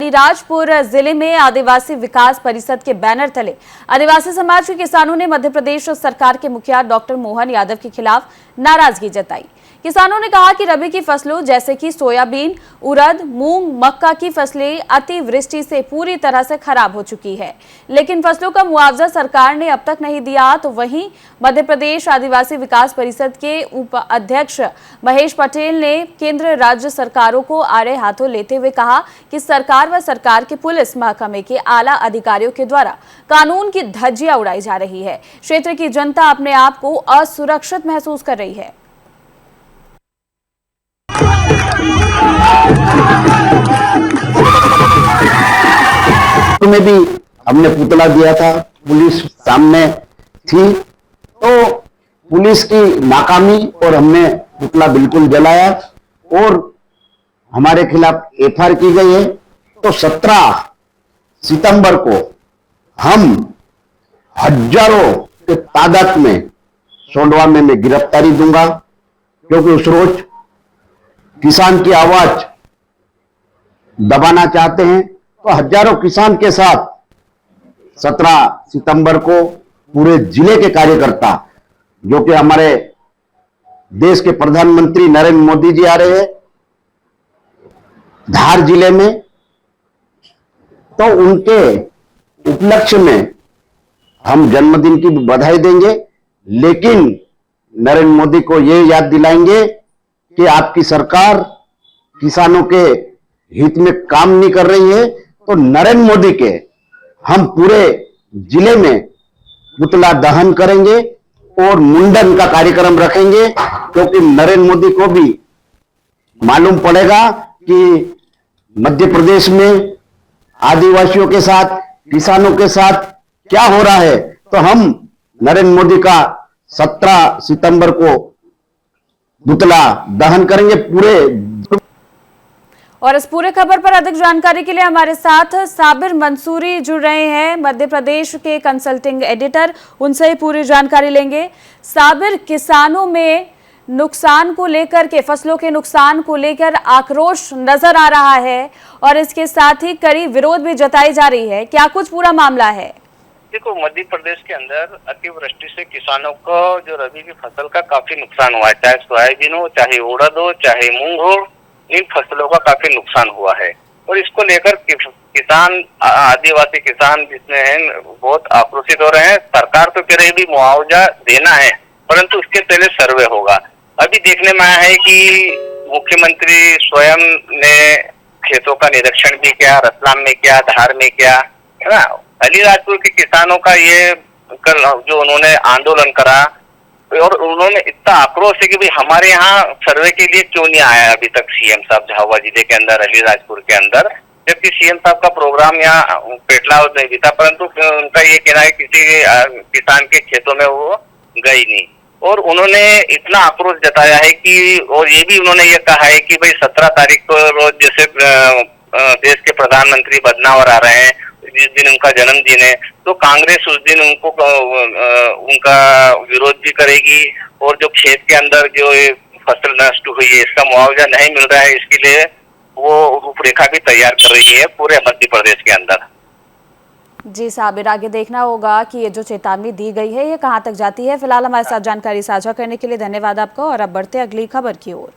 अलीराजपुर जिले में आदिवासी विकास परिषद के बैनर तले आदिवासी समाज के किसानों ने मध्य प्रदेश सरकार के मुखिया डॉक्टर मोहन यादव के खिलाफ नाराजगी जताई। किसानों ने कहा कि रबी की फसलों जैसे कि सोयाबीन, उड़द, मूंग, मक्का की फसलें अतिवृष्टि से पूरी तरह से खराब हो चुकी है, लेकिन फसलों का मुआवजा सरकार ने अब तक नहीं दिया। तो वहीं मध्य प्रदेश आदिवासी विकास परिषद के उपाध्यक्ष महेश पटेल ने केंद्र राज्य सरकारों को आड़े हाथों लेते हुए कहा कि सरकार व सरकार के पुलिस महकमे के आला अधिकारियों के द्वारा कानून की धज्जियां उड़ाई जा रही है। क्षेत्र की जनता अपने आप को असुरक्षित महसूस कर रही है। में भी हमने पुतला दिया था, पुलिस सामने थी, तो पुलिस की नाकामी और हमने पुतला बिल्कुल जलाया और हमारे खिलाफ एफआईआर की गई है। तो 17 सितंबर को हम हजारों के तादाद में सोंडवा में मैं गिरफ्तारी दूंगा, क्योंकि उस रोज किसान की आवाज दबाना चाहते हैं। तो हजारों किसान के साथ 17 सितंबर को पूरे जिले के कार्यकर्ता, जो कि हमारे देश के प्रधानमंत्री नरेंद्र मोदी जी आ रहे हैं धार जिले में, तो उनके उपलक्ष्य में हम जन्मदिन की बधाई देंगे, लेकिन नरेंद्र मोदी को यह याद दिलाएंगे कि आपकी सरकार किसानों के हित में काम नहीं कर रही है। तो नरेंद्र मोदी के हम पूरे जिले में पुतला दहन करेंगे और मुंडन का कार्यक्रम रखेंगे, क्योंकि नरेंद्र मोदी को भी मालूम पड़ेगा कि मध्य प्रदेश में आदिवासियों के साथ, किसानों के साथ क्या हो रहा है। तो हम नरेंद्र मोदी का 17 सितंबर को पुतला दहन करेंगे पूरे। और इस पूरे खबर पर अधिक जानकारी के लिए हमारे साथ साबिर मंसूरी जुड़ रहे हैं, मध्य प्रदेश के कंसल्टिंग एडिटर, उनसे ही पूरी जानकारी लेंगे। साबिर, किसानों में नुकसान को लेकर के, फसलों के नुकसान को लेकर आक्रोश नजर आ रहा है और इसके साथ ही कड़ी विरोध भी जताई जा रही है, क्या कुछ पूरा मामला है? देखो, मध्य प्रदेश के अंदर अतिवृष्टि से किसानों को जो रबी की फसल का काफी नुकसान हुआ है, चाहे सोयाबीन हो, चाहे उड़द हो, चाहे मूंग हो, इन फसलों का काफी नुकसान हुआ है। और इसको लेकर किसान, आदिवासी किसान जिसमें हैं, बहुत आक्रोशित हो रहे हैं। सरकार तो कह रही भी मुआवजा देना है, परंतु उसके पहले सर्वे होगा। अभी देखने में आया है कि मुख्यमंत्री स्वयं ने खेतों का निरीक्षण भी किया, रतलाम में किया, धार में किया, है ना। अलीराजपुर के किसानों का ये कल जो उन्होंने आंदोलन करा, और उन्होंने इतना आक्रोश है कि भाई हमारे यहाँ सर्वे के लिए क्यों नहीं आया अभी तक सीएम साहब झाबुआ जिले के अंदर, अलीराजपुर के अंदर, जबकि सीएम साहब का प्रोग्राम यहाँ पेटला नहीं भी था, परंतु उनका ये कहना है किसी किसान के खेतों में वो गई नहीं। और उन्होंने इतना आक्रोश जताया है कि, और ये भी उन्होंने ये कहा है कि भाई 17 तारीख को रोज जैसे देश के प्रधानमंत्री बदनावर आ रहे हैं, जिस दिन उनका जन्मदिन है, तो कांग्रेस उस दिन उनको उनका विरोध भी करेगी। और जो खेत के अंदर जो फसल नष्ट हुई है, इसका मुआवजा नहीं मिल रहा है, इसके लिए वो रूपरेखा भी तैयार कर रही है पूरे मध्य प्रदेश के अंदर। जी साबिर, आगे देखना होगा कि ये जो चेतावनी दी गई है ये कहां तक जाती है। फिलहाल हमारे साथ जानकारी साझा करने के लिए धन्यवाद आपका, और अब बढ़ते अगली खबर की ओर।